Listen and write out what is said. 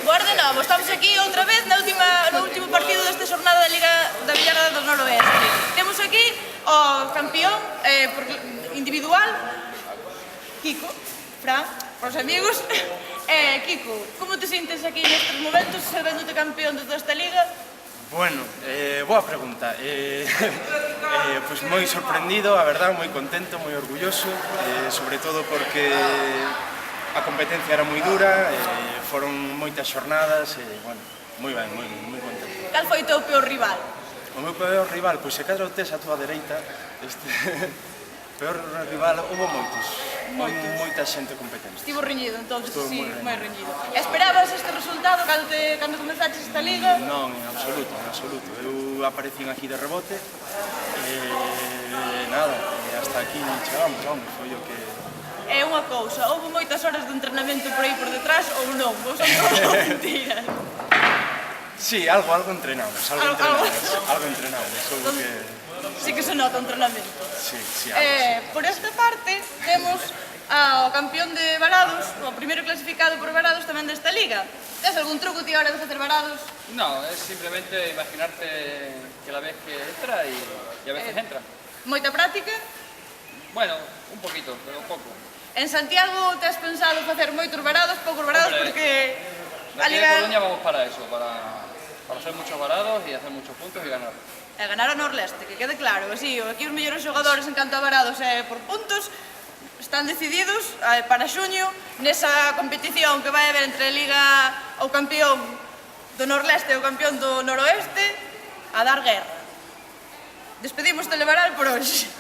Boas de novo, estamos aquí outra vez no último partido desta xornada da Liga da Villarada do Noroeste. Temos aquí o campeón individual, Kiko, Fran, os amigos. Kiko, como te sintes aquí nestes momentos, sabéndote campeón de toda esta liga? Bueno, boa pregunta. Pois moi sorprendido, a verdad, moi contento, moi orgulloso, sobre todo porque a competencia era moi dura, foron moitas xornadas, bueno, moi ben, moi contento. Cal foi o teu peor rival? O meu peor rival, pois se cadra o tes a túa dereita, peor rival, houve moitos, moita xente competente. Estivo reñido, entón, sí, moi reñido. reñido. Esperabas este resultado cando comezaches esta liga? Non, en absoluto, en absoluto. Eu aparecín aquí de rebote, nada, hasta aquí chegamos, vamos, foi o que... É unha cousa, houve moitas horas de entrenamento por aí por detrás ou non? Ou son todas mentiras? Sí, algo entrenamos, algo entrenamos, houve que... Sí que se nota o entrenamento. Sí, algo. Por esta parte, temos ao campeón de varados, o primeiro clasificado por varados tamén desta liga. Tes algún truco ti a hora de facer varados? No, es simplemente imaginarte que la vez que entra y a veces entra. Moita práctica? Bueno, un poquito, pero poco. En Santiago tes pensado facer moitos varados, poucos varados, Hombre, porque de aquí de Coruña vamos para eso, para hacer muchos varados y hacer muchos puntos y ganar. E ganar a Norleste, que quede claro. Así, aquí os mellores xogadores en canto a varados e por puntos están decididos para xuño nesa competición que vai haber entre a Liga o campeón do Norleste e o campeón do Noroeste a dar guerra. Despedimos Televaral por hoxe.